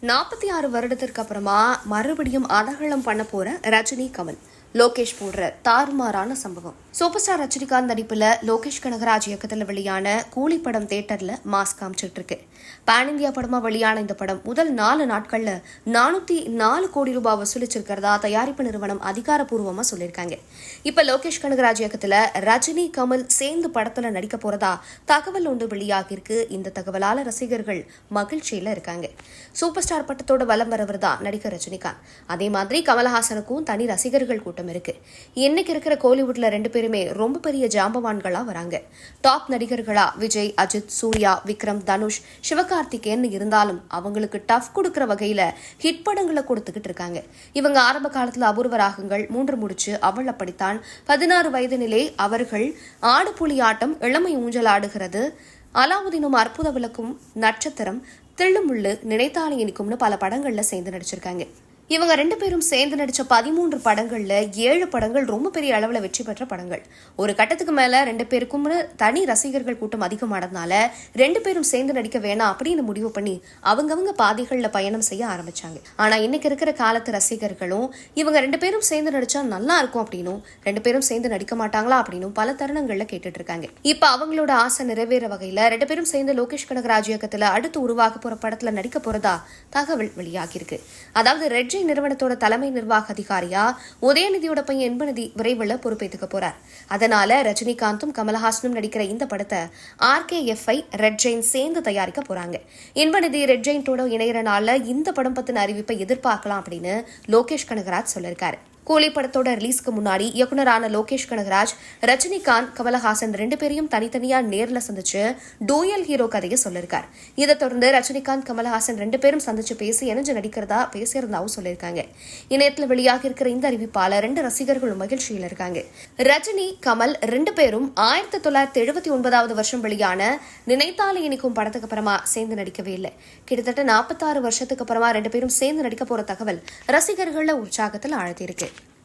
46 வருடத்திற்கு அப்புறமா மறுபடியும் அதகலம் பண்ண போற ரஜினி கமல் லோகேஷ் போன்ற தாறுமாறான சம்பவம். சூப்பர் ஸ்டார் ரஜினிகாந்த் நடிப்புல லோகேஷ் கனகராஜ் இயக்கத்தில் வெளியான கூலி படம் தியேட்டர்ல மாஸ் காமிச்சிட்டு இருக்கு. பேன் இந்தியா படமா வெளியான இந்த படம் முதல் 4 நாட்கள்ல 404 கோடி ரூபாய் வசூலிச்சிருக்கிறதா தயாரிப்பு நிறுவனம் அதிகாரப்பூர்வமா சொல்லியிருக்காங்க. இப்ப லோகேஷ் கனகராஜ் இயக்கத்துல ரஜினி கமல் சேர்ந்து படத்துல நடிக்க போறதா தகவல் ஒன்று வெளியாகிருக்கு. இந்த தகவலால ரசிகர்கள் மகிழ்ச்சியில இருக்காங்க. சூப்பர் ஸ்டார் பட்டத்தோட வலம் வரவர் தான் நடிகர் ரஜினிகாந்த். அதே மாதிரி கமலஹாசனுக்கும் தனி ரசிகர்கள் கூட்டம் இருக்கு. இன்னைக்கு இருக்கிற கோலிவுட்ல 2 பேருமே ரொம்ப பெரிய ஜாம்பவான்களா வராங்க. டாப் நடிகர்களா விஜய், அஜித், சூர்யா, விக்ரம், தனுஷ், சிவகார்த்திகேயன் இருந்தாலும் அவங்களுக்கு டஃப் கொடுக்கிற வகையில ஹிட் படங்களை கொடுத்துக்கிட்டு இருக்காங்க. இவங்க ஆரம்ப காலத்துல அபூர்வ ராகங்கள், 3 முடிச்சு, அவள் அப்படித்தான், 16 வயதினிலே அவர்கள், ஆடு புலி ஆட்டம், இளமை ஊஞ்சல் ஆடுகிறது, அலாவுதீனும் அற்புத விளக்கும், நட்சத்திரம், திள்ளுமுள்ளு, நினைத்தாலே இனிக்கும்னு பல படங்கள்ல சேர்ந்து நடிச்சிருக்காங்க. இவங்க 2 பேரும் சேர்ந்து நடிச்ச 13 படங்கள்ல 7 படங்கள் ரொம்ப பெரிய அளவுல வெற்றி பெற்ற படங்கள். ஒரு கட்டத்துக்கு மேல 2 பேருக்கும் தனி ரசிகர்கள் கூட்டம் அதிகமானதுனால 2 பேரும் சேர்ந்து நடிக்க வேணாம் அப்படின்னு முடிவு பண்ணி அவங்கவங்க பாதைகள்ல பயணம் செய்ய ஆரம்பிச்சாங்க. ஆனா இன்னைக்கு இருக்கிற காலத்து ரசிகர்களும் இவங்க 2 பேரும் சேர்ந்து நடிச்சா நல்லா இருக்கும் அப்படின்னும், 2 பேரும் சேர்ந்து நடிக்க மாட்டாங்களா அப்படின்னும் பல தருணங்கள்ல கேட்டுட்டு இருக்காங்க. இப்ப அவங்களோட ஆசை நிறைவேற வகையில 2 பேரும் சேர்ந்து லோகேஷ் கனகராஜ் இயக்கத்துல அடுத்து உருவாக போற படத்துல நடிக்க போறதா தகவல் வெளியாகிருக்கு. அதாவது ரெட் நிறுவனத்தோட தலைமை நிர்வாக அதிகாரியா உதயநிதியோட பையன் இன்பநிதி விரைவில் பொறுப்பேற்றுக்க போறார். அதனால ரஜினிகாந்தும் கமலஹாசனும் நடிக்கிற இந்த படத்தை RKFI ரெட் ஜெயின் சேர்ந்து தயாரிக்க போறாங்க. இன்பநிதி ரெட் ஜெயின்டோட இணையறனால இந்த படம் பத்தின அறிவிப்பை எதிர்பார்க்கலாம் அப்படின்னு லோகேஷ் கனகராஜ் சொல்லியிருக்காரு. கூலி படத்தோட ரிலீஸ்க்கு முன்னாடி இயக்குனரான லோகேஷ் கனகராஜ் ரஜினிகாந்த், கமலஹாசன் 2 பேரையும் தனித்தனியா நேர்ல சந்திச்சு டூயல் ஹீரோ கதையை சொல்லியிருக்காரு. இதை தொடர்ந்து ரஜினிகாந்த், கமலஹாசன் 2 பேரும் சந்திச்சு பேசி இணைஞ்சு நடிக்கிறதா பேசியிருந்தாவும் சொல்லியிருக்காங்க. இணையத்தில் வெளியாக இருக்கிற இந்த அறிவிப்பால 2 ரசிகர்களும் மகிழ்ச்சியில் இருக்காங்க. ரஜினி, கமல் 2 பேரும் 1979 வருஷம் வெளியான நினைத்தாலே இனிக்கும் படத்துக்கு அப்புறமா சேர்ந்து நடிக்கவே இல்லை. கிட்டத்தட்ட 46 வருஷத்துக்கு அப்புறமா 2 பேரும் சேர்ந்து நடிக்க போற தகவல் ரசிகர்கள உற்சாகத்தில் ஆழ்த்தியிருக்கு.